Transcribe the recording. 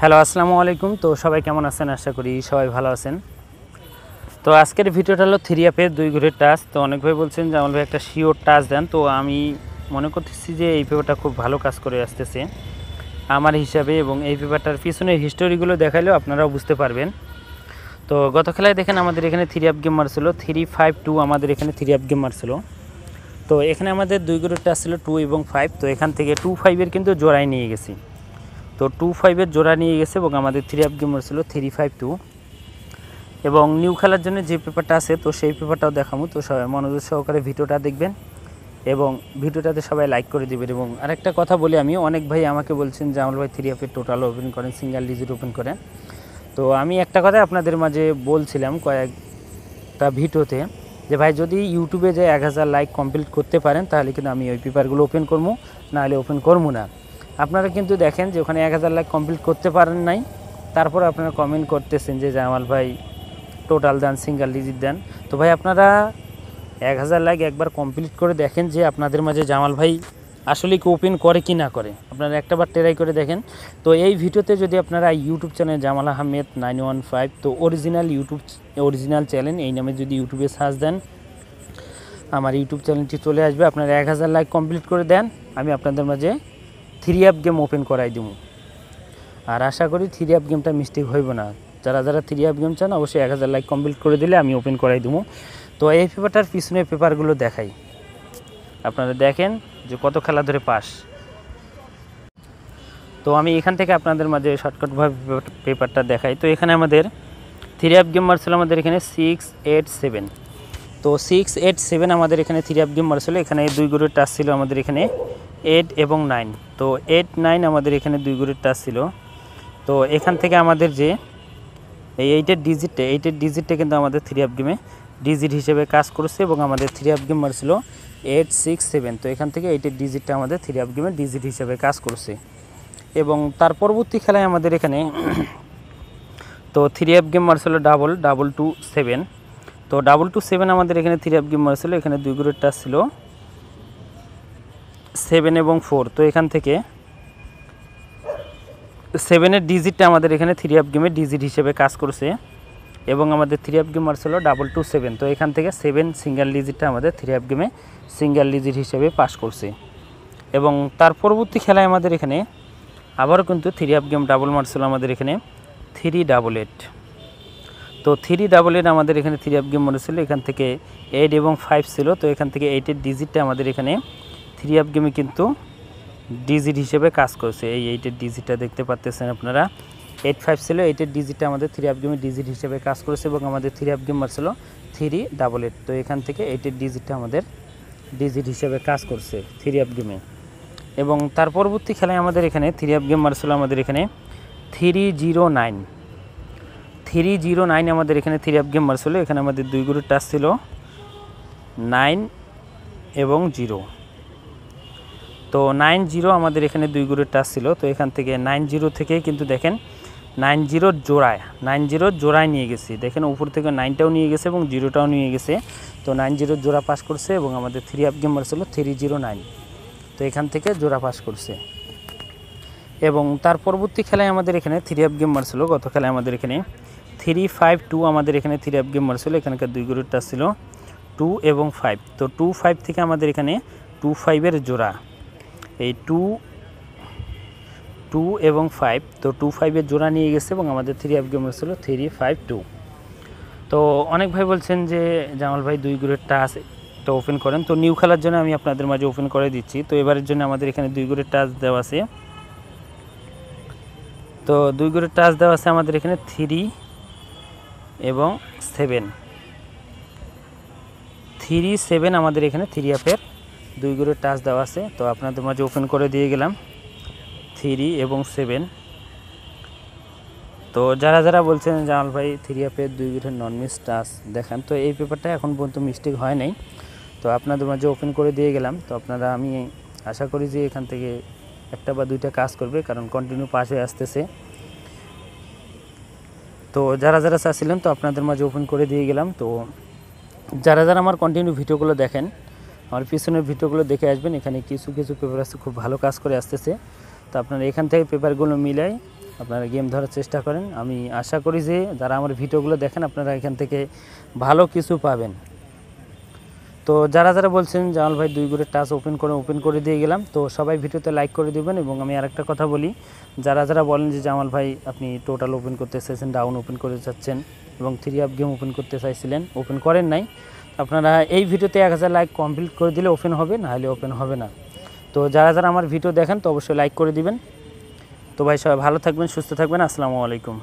Hello, আসসালামু আলাইকুম। তো সবাই কেমন আছেন? আশা করি সবাই ভালো আছেন। তো আজকের ভিডিওটা হলো থ্রি অ্যাপের 2 ঘরের টাচ। তো অনেক ভাই বলছেন যে আমল ভাই একটা শিওর টাচ দেন। তো আমি মনে করতেছি যে এই পেপারটা খুব ভালো কাজ করে আসতেছে আমার হিসাবে, এবং এই পেপারটার পিছনের হিস্টোরিগুলো দেখাইলেও আপনারাও বুঝতে পারবেন। তো গত খেলায় দেখেন আমাদের এখানে থ্রি অ্যাপ গেম মারছিল 3-5-2, আমাদের এখানে থ্রি অ্যাপ গেম মারছিল। তো এখানে আমাদের 2 ঘরের টাচ ছিল 2 এবং 5। তো এখান থেকে 2-5-এর কিন্তু জোড়ায় নিয়ে গেছি। তো 2-5-এর জোড়া নিয়ে গেছে এবং আমাদের থ্রি অ্যাপ গেম ছিল 3-5-2। এবং নিউ খেলার জন্য যে পেপারটা আছে তো সেই পেপারটাও দেখাবো। তো সবাই মনোযোগ সহকারে ভিডিওটা দেখবেন এবং ভিডিওটাতে সবাই লাইক করে দেবেন। এবং আরেকটা কথা বলি, আমি অনেক ভাই আমাকে বলছেন যে আমল ভাই থ্রি অ্যাপের টোটাল ওপেন করেন, সিঙ্গেল ডিজিট ওপেন করেন। তো আমি একটা কথা আপনাদের মাঝে বলছিলাম কয়েকটা ভিডিওতে যে ভাই যদি ইউটিউবে যে 1000 লাইক কমপ্লিট করতে পারেন তাহলে কিন্তু আমি ওই পেপারগুলো ওপেন করবো, নাহলে ওপেন করবো না। আপনারা কিন্তু দেখেন যে ওখানে 1000 লাইক কমপ্লিট করতে পারেন নাই, তারপর আপনারা কমেন্ট করতেছেন যে জামাল ভাই টোটাল দেন, সিঙ্গেল ডিজিট দেন। তো ভাই আপনারা 1000 লাইক একবার কমপ্লিট করে দেখেন যে আপনাদের মাঝে জামাল ভাই আসলে কি ওপেন করে কি না করে, আপনারা একটাবার ট্রাই করে দেখেন। তো এই ভিডিওতে যদি আপনারা ইউটিউব চ্যানেল জামাল আহমেদ 915, তো অরিজিনাল চ্যানেল এই নামে যদি ইউটিউবে সার্চ দেন আমার ইউটিউব চ্যানেলটি চলে আসবে। আপনারা 1000 লাইক কমপ্লিট করে দেন, আমি আপনাদের মাঝে থ্রি অ্যাপ গেম ওপেন করাই দেবো। আর আশা করি থ্রি অ্যাপ গেমটা মিস্টেক হইব না। যারা থ্রি অ্যাপ গেম চান অবশ্যই 1000 লাইক কমপ্লিট করে দিলে আমি ওপেন করাই দেবো। তো এই পেপারটার পিছনে পেপারগুলো দেখাই, আপনারা দেখেন যে কত খেলা ধরে পাস। তো আমি এখান থেকে আপনাদের মাঝে শর্টকাটভাবে পেপারটা দেখাই। তো এখানে আমাদের থ্রি অ্যাপ গেম মারছিল আমাদের এখানে 6-8-7। তো 6-8-7 আমাদের এখানে থ্রি অ্যাপ গেম মারছিল। এখানে 2 ঘরের টাচ ছিল আমাদের এখানে 8 এবং 9। তো 8-9 আমাদের এখানে 2 ঘরের টাচ ছিল। তো এখান থেকে আমাদের যে এই এইটের ডিজিটটা কিন্তু আমাদের থ্রি অ্যাপ গেমে ডিজিট হিসেবে কাজ করছে এবং আমাদের থ্রি অ্যাপ গেম মারছিল 8-6-7। তো এখান থেকে এইটের ডিজিটটা আমাদের থ্রি অ্যাপ গেমের ডিজিট হিসেবে কাজ করছে। এবং তার পরবর্তী খেলায় আমাদের এখানে তো থ্রি অ্যাপ গেম মারছিল 2-2-7। তো 2-2-7 আমাদের এখানে থ্রি অ্যাপ গেম মারছিল। এখানে 2 ঘরের টাচ ছিল 7 এবং 4। তো এখান থেকে 7-এর ডিজিটটা আমাদের এখানে থ্রি অ্যাপ গেমের ডিজিট হিসেবে কাজ করছে এবং আমাদের থ্রি অ্যাপ গেম মারছিল 2-2-7। তো এখান থেকে 7 সিঙ্গেল ডিজিটটা আমাদের থ্রি অ্যাপ গেমে সিঙ্গেল ডিজিট হিসেবে পাস করছে। এবং তার পরবর্তী খেলায় আমাদের এখানে আবারও কিন্তু থ্রি অ্যাপ গেম ডাবল মারছিল আমাদের এখানে 3-8। তো 3-8 আমাদের এখানে থ্রি অ্যাপ গেম মারছিল। এখান থেকে 8 এবং 5 ছিল। তো এখান থেকে 8-এর ডিজিটটা আমাদের এখানে থ্রি অ্যাপ গেমে কিন্তু ডিজিট হিসেবে কাজ করছে। এই 8-এর ডিজিটটা দেখতে পাচ্ছেন আপনারা, 8-5 ছিল, 8-এর ডিজিটটা আমাদের থ্রি অ্যাপ গেমের ডিজিট হিসেবে কাজ করেছে এবং আমাদের থ্রি অ্যাপ গেম মারছিল 3-8। তো এখান থেকে 8-এর ডিজিটটা আমাদের ডিজিট হিসেবে কাজ করছে থ্রি অ্যাপ গেমে। এবং তার পরবর্তী খেলায় আমাদের এখানে থ্রি অ্যাপ গেম মারছিল আমাদের এখানে 3-0-9 আমাদের এখানে থ্রি অ্যাপ গেম মারছিল। এখানে আমাদের 2 ঘরের টাচ ছিল 9 এবং 0। তো 9-0 আমাদের এখানে 2 ঘরের টাচ ছিল। তো এখান থেকে 9-0 থেকে কিন্তু দেখেন 9-0 জোড়ায় নিয়ে গেছি। দেখেন উপর থেকে 9টাও নিয়ে গেছে এবং 0টাও নিয়ে গেছে। তো 9-0 জোড়া পাস করছে এবং আমাদের থ্রি অ্যাপ গেম মারছিল 3-0-9। তো এখান থেকে জোড়া পাস করছে। এবং তার পরবর্তী খেলায় আমাদের এখানে থ্রি অ্যাপ গেম মারছিল। গত খেলায় আমাদের এখানে 3-5-2 আমাদের এখানে থ্রি অ্যাপ গেম মারছিল। এখানকার 2 ঘরের টাচ ছিল 2 এবং 5। তো 2-5 থেকে আমাদের এখানে 2-5-এর জোড়া, এই 2 এবং 5। তো 2-5-এর জোড়া নিয়ে গেছে এবং আমাদের থ্রি অ্যাপ গেম ছিল 3-5-2। তো অনেক ভাই বলছেন যে জামাল ভাই 2 ঘরের টাচ তো ওপেন করেন। তো নিউ খেলার জন্য আমি আপনাদের মাঝে ওপেন করে দিচ্ছি। তো এবারের জন্য আমাদের এখানে 2 ঘরের টাচ দেওয়া আছে। তো 2 ঘরের টাচ দেওয়া আছে আমাদের এখানে 3 এবং 7। 3-7 আমাদের এখানে থ্রি অ্যাপের 2 ঘরের টাচ দেওয়া আছে। তো আপনাদের মাঝে ওপেন করে দিয়ে গেলাম 3 এবং 7। তো যারা বলছেন জামাল ভাই থ্রি অ্যাপের 2 ঘরের নন মিস টাচ দেখান, তো এই পেপারটা এখন পর্যন্ত মিস্টেক হয় নাই। তো আপনাদের মাঝে ওপেন করে দিয়ে গেলাম। তো আপনারা, আমি আশা করি যে এখান থেকে একটা বা দুইটা কাজ করবে, কারণ কন্টিনিউ পাস হয়ে আসতেছে। তো যারা চাচ্ছিলেন তো আপনাদের মাঝে ওপেন করে দিয়ে গেলাম। তো যারা আমার কন্টিনিউ ভিডিওগুলো দেখেন, আমার পিছনের ভিডিওগুলো দেখে আসবেন। এখানে কিছু পেপার আছে খুব ভালো কাজ করে আসতেছে। তো আপনারা এখান থেকে পেপারগুলো মিলাই আপনারা গেম ধরার চেষ্টা করেন। আমি আশা করি যে যারা আমার ভিডিওগুলো দেখেন আপনারা এখান থেকে ভালো কিছু পাবেন। তো যারা যারা বলছেন জামাল ভাই 2 ঘরের টাচ ওপেন করে দিয়ে গেলাম, তো সবাই ভিডিওতে লাইক করে দিবেন। এবং আমি আরেকটা কথা বলি, যারা যারা বলেন যে জামাল ভাই আপনি টোটাল ওপেন করতে চাইছেন, ডাউন ওপেন করে চাচ্ছেন এবং 3 আপ গেম ওপেন করতে চাইছিলেন, ওপেন করেন নাই, আপনারা এই ভিডিওতে 1000 লাইক কমপ্লিট করে দিলে ওপেন হবে, না হলে ওপেন হবে না। তো যারা যারা আমার ভিডিও দেখেন তো অবশ্যই লাইক করে দিবেন। তো ভাই সবাই ভালো থাকবেন, সুস্থ থাকবেন। আসসালামু আলাইকুম।